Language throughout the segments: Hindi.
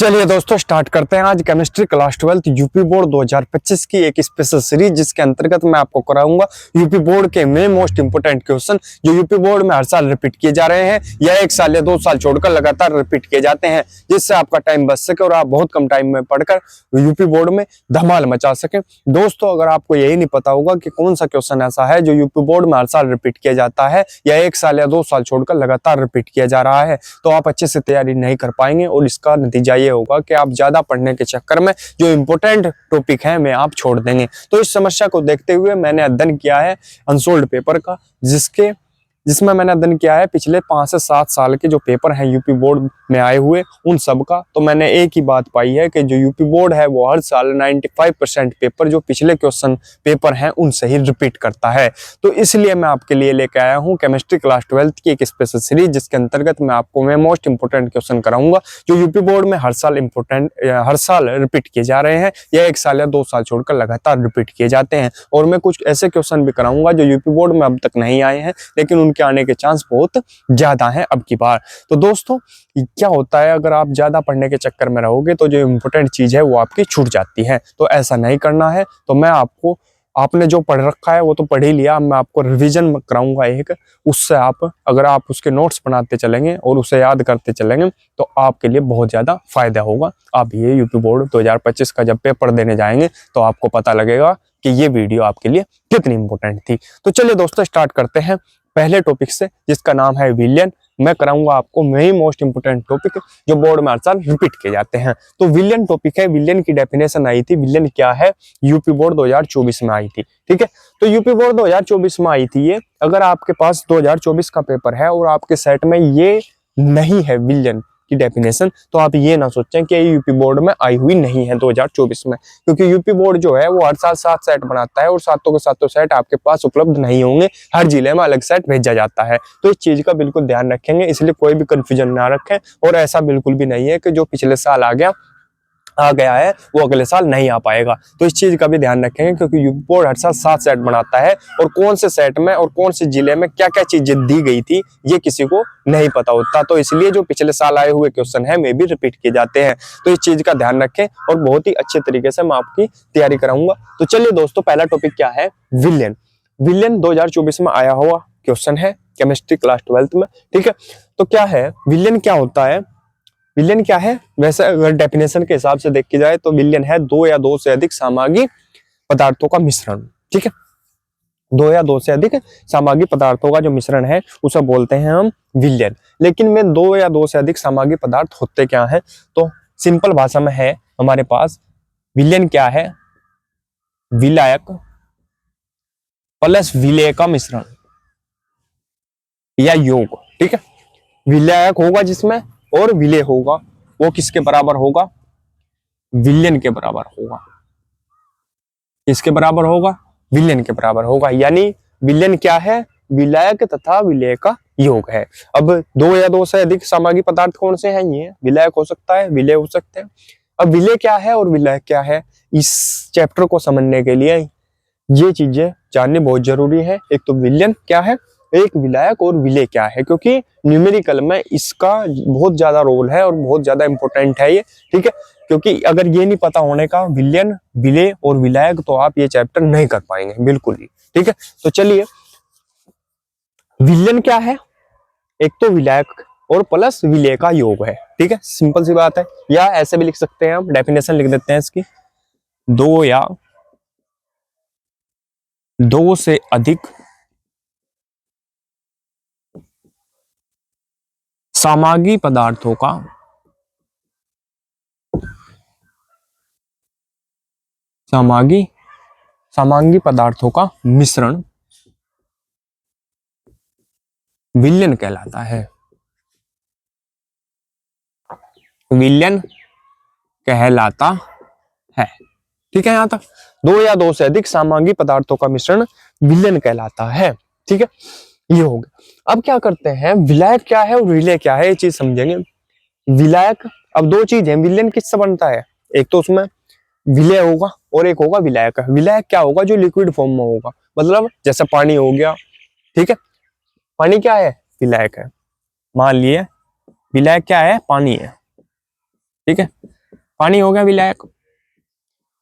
चलिए दोस्तों स्टार्ट करते हैं आज केमिस्ट्री क्लास 12 यूपी बोर्ड 2025 की एक स्पेशल सीरीज, जिसके अंतर्गत मैं आपको कराऊंगा यूपी बोर्ड के में मोस्ट इंपोर्टेंट क्वेश्चन जो यूपी बोर्ड में हर साल रिपीट किए जा रहे हैं या 1 साल या 2 साल छोड़कर लगातार रिपीट किए जाते हैं, जिससे आपका टाइम बच सके और आप बहुत कम टाइम में पढ़कर यूपी बोर्ड में धमाल मचा सके। दोस्तों अगर आपको यही नहीं पता होगा कि कौन सा क्वेश्चन ऐसा है जो यूपी बोर्ड में हर साल रिपीट किया जाता है या 1 साल या 2 साल छोड़कर लगातार रिपीट किया जा रहा है, तो आप अच्छे से तैयारी नहीं कर पाएंगे और इसका नतीजा ये होगा कि आप ज्यादा पढ़ने के चक्कर में जो इंपॉर्टेंट टॉपिक है में आप छोड़ देंगे। तो इस समस्या को देखते हुए मैंने अध्ययन किया है अनसोल्ड पेपर का, जिसमें मैंने अध्ययन किया है पिछले 5 से 7 साल के जो पेपर हैं यूपी बोर्ड में आए हुए उन सब का। तो मैंने एक ही बात पाई है कि जो यूपी बोर्ड है वो हर साल 95% पेपर जो पिछले क्वेश्चन पेपर हैं उनसे ही रिपीट करता है। तो इसलिए मैं आपके लिए लेकर आया हूं केमिस्ट्री क्लास 12 की एक स्पेशल सीरीज, जिसके अंतर्गत मैं आपको मोस्ट इंपोर्टेंट क्वेश्चन कराऊंगा जो यूपी बोर्ड में हर साल रिपीट किए जा रहे हैं या 1 साल या 2 साल छोड़कर लगातार रिपीट किए जाते हैं। और मैं कुछ ऐसे क्वेश्चन भी कराऊंगा जो यूपी बोर्ड में अब तक नहीं आए हैं लेकिन उनके आने के चांस बहुत ज्यादा हैं अब की बार। तो दोस्तों क्या होता है, अगर आप ज्यादा पढ़ने के चक्कर में रहोगे तो जो इम्पोर्टेंट चीज है वो आपकी छूट जाती है, तो ऐसा नहीं करना है। तो मैं आपने जो पढ़ रखा है वो तो पढ़ ही लिया, मैं आपको रिवीजन कराऊंगा एक, उससे अगर आप उसके नोट्स बनाते चलेंगे और उसे याद करते चलेंगे तो आपके लिए बहुत ज्यादा फायदा होगा। आप ये यूपी बोर्ड 2025 का जब पेपर देने जाएंगे तो आपको पता लगेगा कि ये वीडियो आपके लिए कितनी इंपॉर्टेंट थी। तो चलिए दोस्तों स्टार्ट करते हैं पहले टॉपिक से, जिसका नाम है विलियन। मैं कराऊंगा आपको वही मोस्ट इंपोर्टेंट टॉपिक जो बोर्ड में हर साल रिपीट किए जाते हैं। तो विलियन टॉपिक है, विलियन की डेफिनेशन आई थी, विलियन क्या है यूपी बोर्ड 2024 में आई थी। ठीक है, तो यूपी बोर्ड 2024 में आई थी ये। अगर आपके पास 2024 का पेपर है और आपके सेट में ये नहीं है विलियन की डेफिनेशन, तो आप ये ना सोचें कि यूपी बोर्ड में आई हुई नहीं है 2024 में, क्योंकि यूपी बोर्ड जो है वो हर साल 7 सेट बनाता है और सातों के सातों सेट आपके पास उपलब्ध नहीं होंगे, हर जिले में अलग सेट भेजा जाता है। तो इस चीज का बिल्कुल ध्यान रखेंगे, इसलिए कोई भी कंफ्यूजन ना रखें। और ऐसा बिल्कुल भी नहीं है कि जो पिछले साल आ गया है वो अगले साल नहीं आ पाएगा, तो इस चीज का भी ध्यान रखेंगे, क्योंकि यूपी बोर्ड हर साल 7 सेट बनाता है और कौन से सेट में और कौन से जिले में क्या क्या चीजें दी गई थी ये किसी को नहीं पता होता। तो इसलिए जो पिछले साल आए हुए क्वेश्चन है वे भी रिपीट किए जाते हैं, तो इस चीज का ध्यान रखें और बहुत ही अच्छे तरीके से मैं आपकी तैयारी कराऊंगा। तो चलिए दोस्तों पहला टॉपिक क्या है, विलियन। विलियन 2024 में आया हुआ क्वेश्चन है केमिस्ट्री क्लास 12 में। ठीक है, तो क्या है विलियन, क्या होता है विलियन क्या है? वैसे अगर डेफिनेशन के हिसाब से देखी जाए तो विलियन है 2 या 2 से अधिक सामग्री पदार्थों का मिश्रण। ठीक है, 2 या 2 से अधिक सामग्री पदार्थों का जो मिश्रण है उसे बोलते हैं हम विलियन। लेकिन में 2 या 2 से अधिक सामग्री पदार्थ होते क्या है, तो सिंपल भाषा में है हमारे पास विलियन क्या है, विलायक प्लस विलेय का मिश्रण या योग। ठीक है, विलायक होगा जिसमें और विलेय होगा, वो किसके बराबर होगा, विलियन के बराबर होगा। किसके बराबर होगा, विलियन के बराबर होगा। यानी विलियन क्या है, विलायक तथा विलेय का योग है। अब 2 या 2 से अधिक सामग्री पदार्थ कौन से हैं, ये विलायक हो सकता है, विलेय हो सकते हैं। अब विलेय क्या है और विलायक क्या है, इस चैप्टर को समझने के लिए ये चीजें जाननी बहुत जरूरी है। एक तो विलियन क्या है, एक विलायक और विलेय क्या है, क्योंकि न्यूमेरिकल में इसका बहुत ज्यादा रोल है और बहुत ज्यादा इंपॉर्टेंट है ये। ठीक है, क्योंकि अगर ये नहीं पता होने का विलियन, विलेय और विलायक, तो आप ये चैप्टर नहीं कर पाएंगे बिल्कुल ही। ठीक है, तो चलिए विलियन क्या है, एक तो विलायक और प्लस विलेय का योग है। ठीक है, सिंपल सी बात है, या ऐसे भी लिख सकते हैं, हम डेफिनेशन लिख देते हैं इसकी, 2 या 2 से अधिक सामग्री पदार्थों का सामग्री पदार्थों का मिश्रण विलियन कहलाता है। विलियन कहलाता है। ठीक है, यहां तक 2 या 2 से अधिक सामग्री पदार्थों का मिश्रण विलियन कहलाता है। ठीक है, ये हो गया। अब क्या करते हैं, विलायक क्या है और विलेय क्या है ये चीज समझेंगे। विलायक, अब 2 चीज है, विलियन किससे बनता है, एक तो उसमें विलेय होगा और एक होगा विलायक। विलायक क्या होगा, जो लिक्विड फॉर्म में होगा, मतलब जैसे पानी हो गया। ठीक है, पानी क्या है, विलायक है। मान लिए विलायक क्या है, पानी है। ठीक है, पानी हो गया विलायक।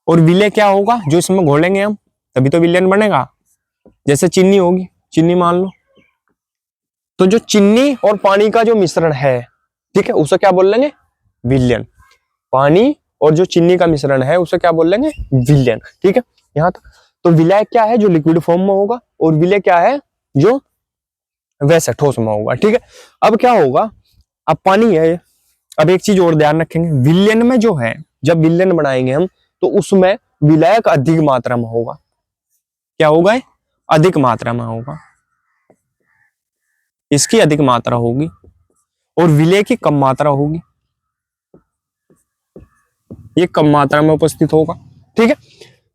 और विलय क्या होगा, जो इसमें घोलेंगे हम तभी तो विलयन बनेगा। जैसे चीनी होगी, चीनी मान लो, तो जो चीनी और पानी का जो मिश्रण है, ठीक है, उसे क्या बोल लेंगे, विलयन। पानी और जो चीनी का मिश्रण है उसे क्या बोल लेंगे, विलयन। ठीक है, यहां तक। तो विलायक क्या है, जो लिक्विड फॉर्म में होगा, और विलय क्या है, जो वैसे ठोस में होगा। ठीक है, अब क्या होगा, अब पानी है। अब एक चीज और ध्यान रखेंगे, विलयन में जो है, जब विलयन बनाएंगे हम तो उसमें विलायक अधिक मात्रा में होगा। क्या होगा, अधिक मात्रा में होगा, इसकी अधिक मात्रा होगी, और विलय की कम मात्रा होगी, ये कम मात्रा में उपस्थित होगा। ठीक है,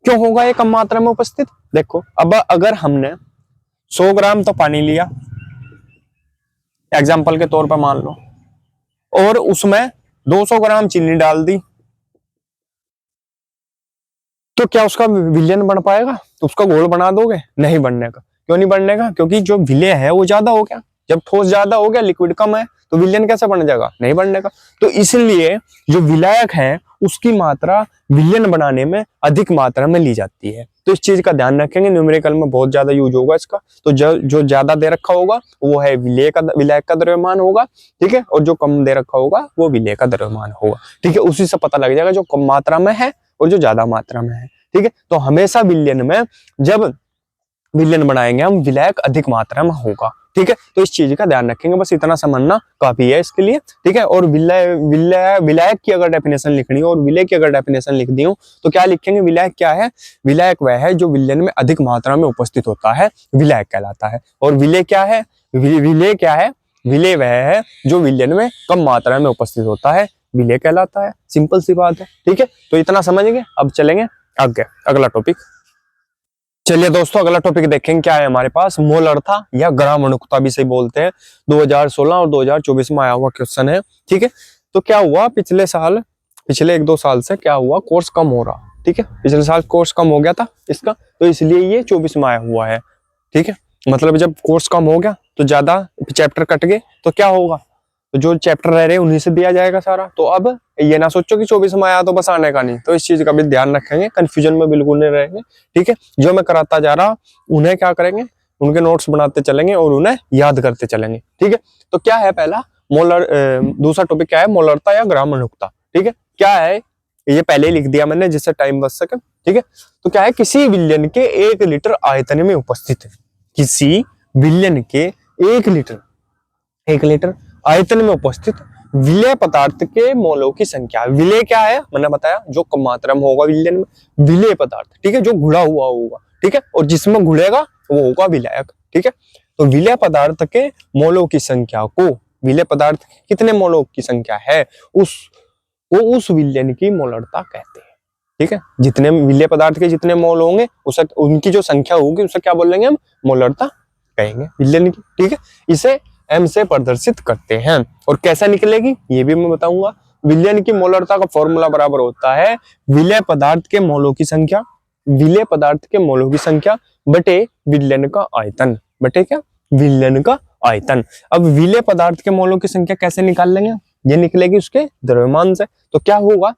क्यों होगा ये कम मात्रा में उपस्थित, देखो अब अगर हमने 100 ग्राम तो पानी लिया एग्जाम्पल के तौर पर मान लो, और उसमें 200 ग्राम चीनी डाल दी, तो क्या उसका विलयन बन पाएगा, तो उसका घोल बना दोगे, नहीं बनने का। क्यों नहीं बनने का, क्योंकि जो विलय है वो ज्यादा हो गया। जब ठोस ज्यादा हो गया, लिक्विड कम है, तो विलयन कैसे बन जाएगा, नहीं बनने का। तो इसलिए जो विलायक है उसकी मात्रा विलयन बनाने में अधिक मात्रा में ली जाती है। तो इस चीज का ध्यान रखेंगे, न्यूमेरिकल में बहुत ज्यादा यूज होगा इसका। तो जो ज्यादा दे रखा होगा वो है विलायक का द्रव्यमान होगा। ठीक है, और जो कम दे रखा होगा वो विलय का द्रव्यमान होगा। ठीक है, उसी से पता लग जाएगा जो कम मात्रा में है और जो ज्यादा मात्रा में है। ठीक है, तो हमेशा विलयन में जब विलयन बनाएंगे हम, विलायक अधिक मात्रा में होगा। ठीक है, तो इस चीज का ध्यान रखेंगे, बस इतना समझना काफी है इसके लिए। ठीक है, और विलायक की अगर डेफिनेशन लिखनी हो और विलय की अगर डेफिनेशन लिख दी हो तो क्या लिखेंगे, विलायक क्या है, विलायक वह है जो विलयन में अधिक मात्रा में उपस्थित होता है, विलायक कहलाता है। और विलय क्या है, विलय क्या है, विलय वह है जो विलयन में कम मात्रा में उपस्थित होता है, विलय कहलाता है। सिंपल सी बात है। ठीक है, तो इतना समझेंगे। अब चलेंगे आगे, अगला टॉपिक। चलिए दोस्तों, अगला टॉपिक देखेंगे क्या है हमारे पास, मोलरता या ग्राम अणुकता भी सही बोलते हैं। 2016 और 2024 में आया हुआ क्वेश्चन है। ठीक है, तो क्या हुआ, पिछले 1-2 साल से क्या हुआ, कोर्स कम हो रहा। ठीक है, पिछले साल कोर्स कम हो गया था इसका, तो इसलिए ये 24 में आया हुआ है। ठीक है, मतलब जब कोर्स कम हो गया तो ज्यादा चैप्टर कट गए, तो क्या होगा, तो जो चैप्टर रह रहे उन्हीं से दिया जाएगा सारा। तो अब ये ना सोचो कि 24 में आया तो बस आने का नहीं, तो इस चीज का भी ध्यान रखेंगे, कंफ्यूजन में बिल्कुल नहीं रहेंगे। ठीक है, जो मैं कराता जा रहा उन्हें क्या करेंगे, उनके नोट्स बनाते चलेंगे और उन्हें याद करते चलेंगे। ठीक है, तो क्या है पहला दूसरा टॉपिक क्या है, मोलरता या ग्राम अणुकता। ठीक है, क्या है, ये पहले ही लिख दिया मैंने जिससे टाइम बच सके। ठीक है, तो क्या है, किसी विलयन के 1 लीटर आयतन में उपस्थित है, किसी विलयन के 1 लीटर आयतन में उपस्थित विलय पदार्थ के मोलों की संख्या। विलय क्या है, मैंने बताया, जो कम मात्रा में होगा विलयन में, विलय पदार्थ। ठीक है, जो घुला हुआ होगा। ठीक है, और जिसमें घुलेगा वो होगा विलायक। ठीक है, तो विलय पदार्थ के मोलों की संख्या को, विलय पदार्थ कितने मोलों की संख्या है उस विलयन की मोलरता कहते हैं। ठीक है, जितने विलय पदार्थ के जितने मोल होंगे उसे, उनकी जो संख्या होगी उसे क्या बोलेंगे हम, मोलरता कहेंगे विलयन की। ठीक है, इसे m से प्रदर्शित करते हैं। और कैसा निकलेगी ये भी मैं बताऊंगा। विलयन की मोलरता का फॉर्मूला बराबर होता है विलय पदार्थ के मोलों की संख्या, विलय पदार्थ के मोलों की संख्या बटे विलयन का आयतन, बटे क्या, विलयन का आयतन। अब विलय पदार्थ के मोलों की संख्या कैसे निकाल लेंगे, ये निकलेगी उसके द्रव्यमान से। तो क्या होगा,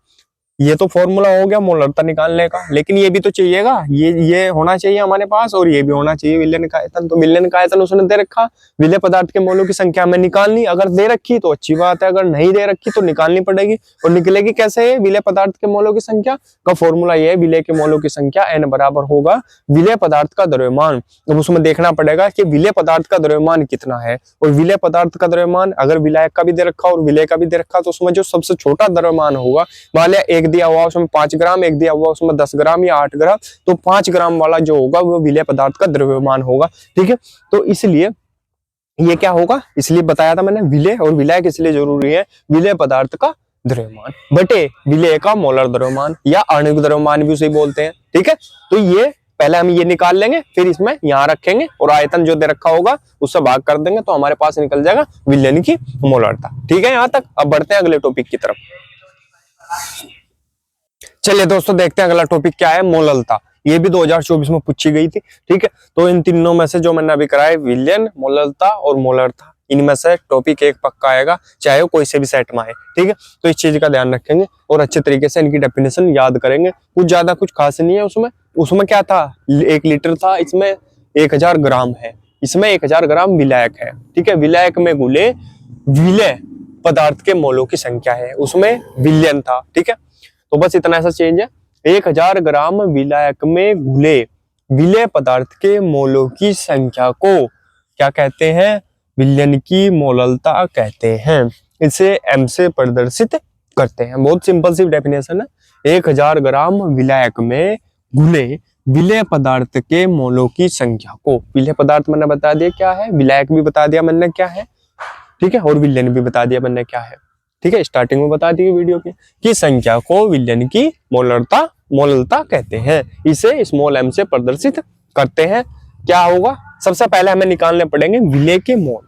ये तो फॉर्मूला हो गया मोलरता निकालने का, लेकिन ये भी तो चाहिएगा, ये होना चाहिए हमारे पास, और ये भी होना चाहिए विलयन का आयतन। तो विलयन का आयतन उसने दे रखा, विलय पदार्थ के मोलों की संख्या हमें निकालनी, अगर दे रखी तो अच्छी बात है, अगर नहीं दे रखी तो निकालनी पड़ेगी। और निकलेगी कैसे है, विलय पदार्थ के मोलों की संख्या का फॉर्मूला ये है, विलय के मोलों की संख्या n बराबर होगा विलय पदार्थ का द्रव्यमान। अब उसमें देखना पड़ेगा कि विलय पदार्थ का द्रव्यमान कितना है, और विलय पदार्थ का द्रव्यमान अगर विलायक का भी दे रखा और विलय का भी दे रखा, तो उसमें जो सबसे छोटा द्रव्यमान होगा, मान लिया एक दिया हुआ उसमें 5 ग्राम, एक दिया हुआ उसमें 10 ग्राम या 8 ग्राम, तो 5 ग्राम वाला जो होगा वो विलय पदार्थ का द्रव्यमान होगा। ठीक है, तो इसलिए ये क्या होगा, इसलिए बताया था मैंने, विलय और विलायक इसलिए जरूरी है, विलय पदार्थ का द्रव्यमान बटे विलय का मोलर द्रव्यमान या आणविक द्रव्यमान भी उसे बोलते हैं। ठीक है, तो ये पहले हम ये निकाल लेंगे, फिर इसमें यहां रखेंगे और आयतन जो दे रखा होगा उससे भाग कर देंगे, तो हमारे पास निकल जाएगा विलयन की मोलरता। ठीक है, यहां तक। अब बढ़ते हैं अगले टॉपिक की तरफ। चलिए दोस्तों, देखते हैं अगला टॉपिक क्या है, मोललता। ये भी 2024 में पूछी गई थी। ठीक है, तो इन तीनों में से जो मैंने अभी कराया, विलयन, मोललता और मोलरता, इनमें से टॉपिक एक पक्का आएगा, चाहे वो कोई से भी सेट में आए, ठीक है। तो इस चीज का ध्यान रखेंगे और अच्छे तरीके से इनकी डेफिनेशन याद करेंगे। कुछ ज्यादा कुछ खास नहीं है उसमें। उसमें क्या था, 1 लीटर था, इसमें 1000 ग्राम है, इसमें 1000 ग्राम विलायक है, ठीक है। विलायक में घुले विलेय पदार्थ के मोलों की संख्या है, उसमें विलयन था, ठीक है। तो बस इतना ऐसा चेंज है। 1000 ग्राम विलायक में घुले विलेय पदार्थ के मोलों की संख्या को क्या कहते हैं, विलयन की मोललता कहते हैं। इसे एम से प्रदर्शित करते हैं। बहुत सिंपल सी डेफिनेशन है। 1000 ग्राम विलायक में घुले विलेय पदार्थ के मोलों की संख्या को, विलेय पदार्थ मैंने बता दिया क्या है, विलायक भी बता दिया मैंने क्या है, ठीक है, और विलयन भी बता दिया मैंने क्या है, ठीक है। स्टार्टिंग में बता दी वीडियो की संख्या को विलयन की मोललता कहते हैं। इसे स्मॉल एम से प्रदर्शित करते हैं। क्या होगा, सबसे पहले हमें निकालने पड़ेंगे विलेय के मोल।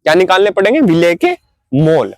क्या निकालने पड़ेंगे, विलेय के मोल।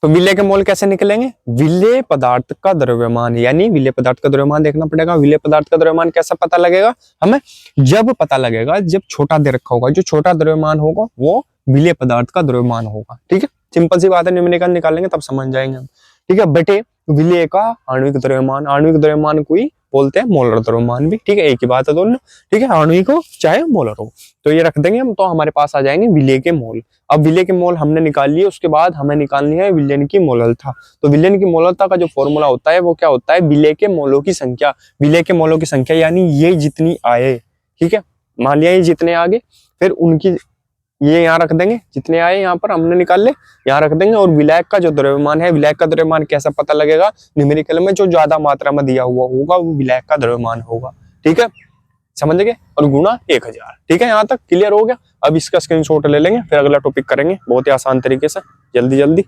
तो विलेय के मोल कैसे निकलेंगे, विलेय पदार्थ का द्रव्यमान, यानी विलेय पदार्थ का द्रव्यमान देखना पड़ेगा। विलेय पदार्थ का द्रव्यमान कैसा पता लगेगा हमें, जब पता लगेगा जब छोटा दे रखा होगा, जो छोटा द्रव्यमान होगा वो विलेय पदार्थ का द्रव्यमान होगा, ठीक है। सिंपल सी बात है, न्यूमेरिकल निकालेंगे तब समझ जाएंगे हम, ठीक है। बटे विलेय का आणविक द्रव्यमान, आणविक द्रव्यमान को ही बोलते हैं मोलर द्रव्यमान भी, ठीक है। एक ही बात है दोनों, ठीक है, आणविक हो चाहे मोलर हो। तो ये रख देंगे हम, तो हमारे पास आ जाएंगे विलेय के मोल। अब विलेय के मोल हमने निकाल लिए, उसके बाद हमें निकालनी है विलयन की मोललता। तो विलयन की मोललता का जो फॉर्मूला होता है वो क्या होता है, विलेय के मोलों की संख्या। विलेय के मोलों की संख्या यानी ये जितनी आए, ठीक है, मान लिया ये जितने आगे, फिर उनकी ये यहाँ रख देंगे, जितने आए यहाँ पर हमने निकाल ले, यहाँ रख देंगे। और विलायक का जो द्रव्यमान है, विलायक का द्रव्यमान कैसा पता लगेगा, न्यूमेरिकल में जो ज्यादा मात्रा में दिया हुआ होगा वो विलायक का द्रव्यमान होगा, ठीक है, समझ गए। और गुणा 1000, ठीक है, यहाँ तक क्लियर हो गया। अब इसका स्क्रीनशॉट ले लेंगे, फिर अगला टॉपिक करेंगे बहुत ही आसान तरीके से, जल्दी जल्दी।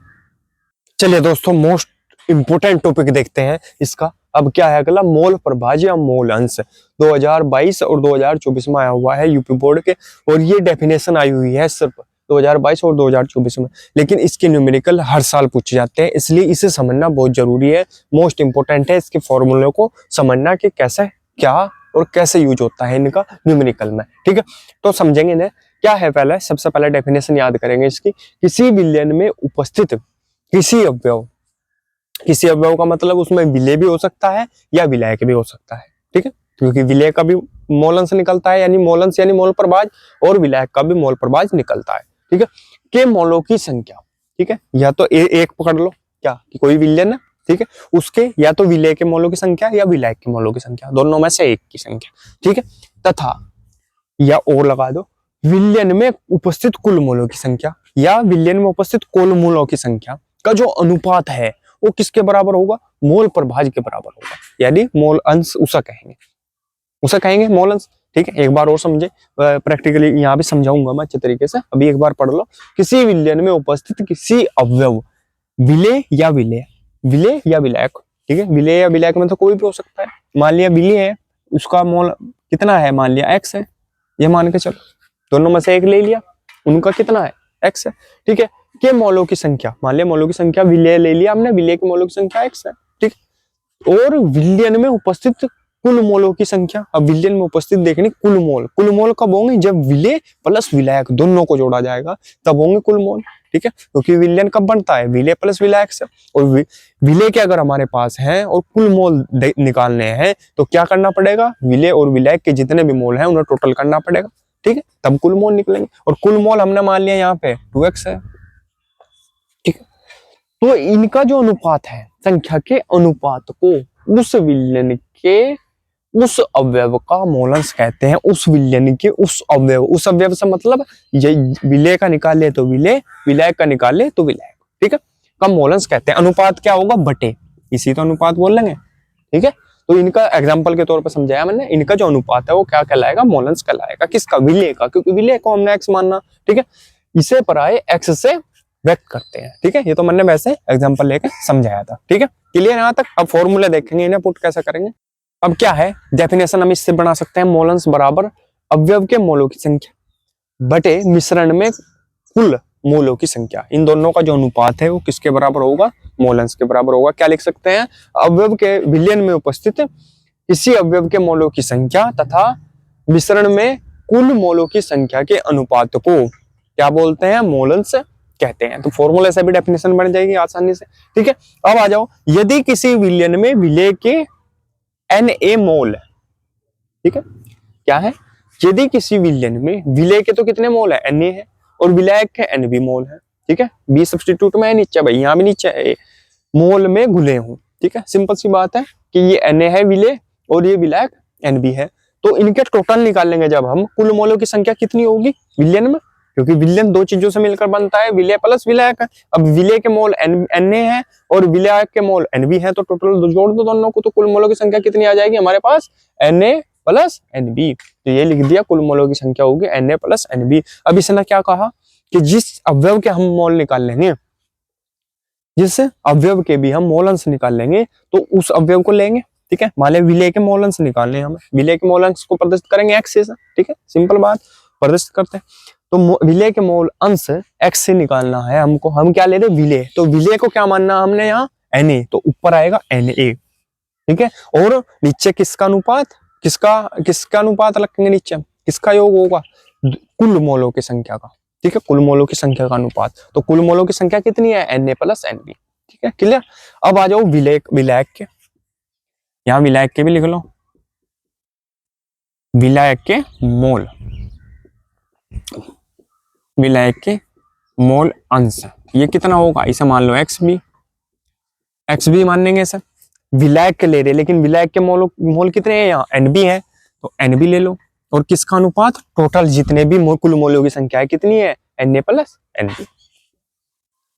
चलिए दोस्तों, मोस्ट इंपोर्टेंट टॉपिक देखते हैं इसका। अब क्या है अगला, मोल प्रभाज्य या मोल अंश। 2022 और 2024 में आया हुआ है यूपी बोर्ड के, और ये डेफिनेशन आई हुई है सिर्फ 2022 और 2024 में, लेकिन इसके न्यूमेरिकल हर साल पूछे जाते हैं, इसलिए इसे समझना बहुत जरूरी है, मोस्ट इंपोर्टेंट है। इसके फॉर्मूले को समझना कि कैसे क्या और कैसे यूज होता है इनका न्यूमेरिकल में, ठीक है। तो समझेंगे ना क्या है, पहले सबसे पहले डेफिनेशन याद करेंगे इसकी। किसी विलयन में उपस्थित किसी अवयव का मतलब उसमें विलेय भी हो सकता है या विलायक भी हो सकता है, ठीक है, क्योंकि विलेय का भी मोल अंश निकलता है, यानी मोल अंश यानी मोल प्रभाज, और विलायक का भी मोल प्रभाज निकलता है, ठीक है, के मोलों की संख्या, ठीक है। या तो एक पकड़ लो, क्या कि कोई विलयन है, ठीक है, उसके या तो विलेय के मोलों की संख्या या विलायक के मोलों की संख्या, दोनों में से एक की संख्या, ठीक है, तथा या और लगा दो विलयन में उपस्थित कुल मोलों की संख्या या विलयन में उपस्थित कुल मोलों की संख्या का जो अनुपात है वो किसके बराबर होगा, मोल प्रभाज के बराबर होगा, यानी मोल अंश उसे कहेंगे मोल अंश, ठीक है। एक बार और समझे, प्रैक्टिकली यहाँ भी समझाऊंगा मैं अच्छे तरीके से, अभी एक बार पढ़ लो। किसी विलयन में उपस्थित किसी अवयव विलेय या विलायक, ठीक है, विलेय या विलायक में तो कोई भी हो सकता है। मान लिया विलेय है, उसका मोल कितना है, मान लिया x है, ये मान के चलो, दोनों में से एक ले लिया, उनका कितना है x है, ठीक है, के मोलों की संख्या, मान लिया मोलों की संख्या विलेय ले लिया हमने, विलेय के मोलों की संख्या x है, ठीक, और विलयन में उपस्थित कुल मोलों की संख्या। अब विलयन में उपस्थित देखनी कुल मोल कब होंगे, जब विलेय प्लस विलायक दोनों को जोड़ा जाएगा तब होंगे कुल मोल, ठीक है, क्योंकि विलयन कब बनता है, विलेय प्लस विलायक से। और विलेय के अगर हमारे पास है और कुल मोल निकालने हैं तो क्या करना पड़ेगा, विलेय और विलायक के जितने भी मोल हैं उन्हें टोटल करना पड़ेगा, ठीक है, तब कुल मोल निकलेंगे। और कुल मोल हमने मान लिया यहाँ पे 2x है, ठीक है। तो इनका जो अनुपात है, संख्या के अनुपात को उस विलयन के उस अवयव का मोलंश कहते हैं, उस विलयन के उस अवयव से मतलब ये विलेय का निकाले तो विलेय, विलायक का निकाले तो विलायक, ठीक है, का मोलंश कहते हैं। अनुपात क्या होगा, बटे, इसी तो अनुपात बोल लेंगे, ठीक है। तो इनका एग्जांपल के तौर पर समझाया मैंने, इनका जो अनुपात है वो क्या कहलाएगा, मोलंश कहलाएगा, किसका, विलेय का, क्योंकि विलेय को हमने x मानना, ठीक है, इसे पराये x से व्यक्त करते हैं, ठीक है। ये तो मैंने वैसे एग्जांपल लेकर समझाया था, ठीक है, क्लियर यहाँ तक। अब फॉर्मूले देखेंगे, इन्हें पुट कैसे करेंगे। अब क्या है डेफिनेशन, हम इससे बना सकते हैं, मोलंश बराबर अवयव के मोलों की संख्या बटे मिश्रण में कुल मोलों की संख्या। इन दोनों का जो अनुपात है वो किसके बराबर होगा, मोलंश के बराबर होगा। क्या लिख सकते हैं, अवयव के विलयन में उपस्थित किसी अवयव के मोलों की संख्या तथा मिश्रण में कुल मोलों की संख्या के अनुपात को क्या बोलते हैं, मोलन्स कहते हैं। तो फॉर्मूला से भी डेफिनेशन बन जाएगी आसानी से, ठीक है। अब आ जाओ, यदि किसी विलयन में विलेय के Na मोल है, ठीक है, क्या है, यदि किसी विलयन में विलेय के तो कितने मोल है, Na है, और विलायक के Nb मोल है, ठीक है। बी सब्स्टिट्यूट में है नीचे, भाई यहाँ भी नीचे मोल में घुले हूं, ठीक है। सिंपल सी बात है कि ये Na है विलेय और ये विलायक Nb है। तो इनके टोटल निकाल लेंगे जब हम, कुल मोलों की संख्या कितनी होगी विलयन में, क्योंकि विलयन दो चीजों से मिलकर बनता है, विलेय प्लस विलायक है। अब विलेय के मोल Na है और विलायक के मोल Nb है, तो टोटल जोड़ दो दोनों को, तो कुल मोलों की संख्या कितनी आ जाएगी हमारे पास, Na प्लस Nb। तो ये लिख दिया, कुल मोलों की संख्या होगी Na प्लस Nb। अब इसने क्या कहा कि जिस अवयव के हम मोल निकाल लेंगे, जिस अवयव के भी हम मोल अंश निकाल लेंगे, तो उस अवयव को लेंगे, ठीक है। मान लिया विलेय के मोल अंश निकालने, हमें विलेय के मोल अंश को प्रदर्शित करेंगे x से, ठीक है, सिंपल बात, प्रदर्शित करते हैं। तो विलेय के मोल अंश x से निकालना है हमको, हम क्या ले रहे विलेय, तो विलेय को क्या मानना हमने यहाँ Na, तो ऊपर आएगा Na, ठीक है। और नीचे किसका अनुपात, किसका अनुपात रखेंगे नीचे, किसका योग होगा, कुल मोलों की संख्या का, ठीक है, कुल मोलों की संख्या का अनुपात। तो कुल मोलों की संख्या कितनी है, Na प्लस Nb, ठीक है, क्लियर। अब आ जाओ विलायक के, यहाँ विलायक के भी लिख लो, विलायक के मोल, विलायक के मोल अंश, ये कितना होगा, इसे मान लो XB मान लेंगे सर। विलायक के ले रहे, लेकिन विलायक के मोल कितने हैं यहाँ, Nb है, तो Nb ले लो। और किसका अनुपात, टोटल जितने भी कुल मोलों की संख्या है कितनी है, Na plus Nb,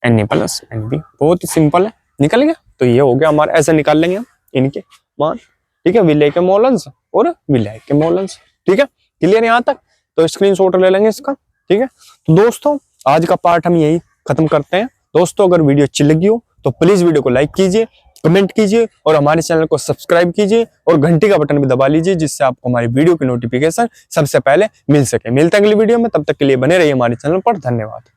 Na plus Nb, बहुत ही सिंपल है, निकल गया। तो ये हो गया हमारा, ऐसे निकाल लेंगे हम इनके मान, ठीक है, विलेय के मोल अंश और विलायक के मोल अंश, ठीक है, क्लियर यहाँ तक। तो स्क्रीनशॉट ले लेंगे इसका, ठीक है। तो दोस्तों आज का पार्ट हम यही खत्म करते हैं। दोस्तों अगर वीडियो अच्छी लगी हो तो प्लीज वीडियो को लाइक कीजिए, कमेंट कीजिए और हमारे चैनल को सब्सक्राइब कीजिए और घंटी का बटन भी दबा लीजिए, जिससे आपको हमारी वीडियो की नोटिफिकेशन सबसे पहले मिल सके। मिलते हैं अगली वीडियो में, तब तक के लिए बने रहिए हमारे चैनल पर। धन्यवाद।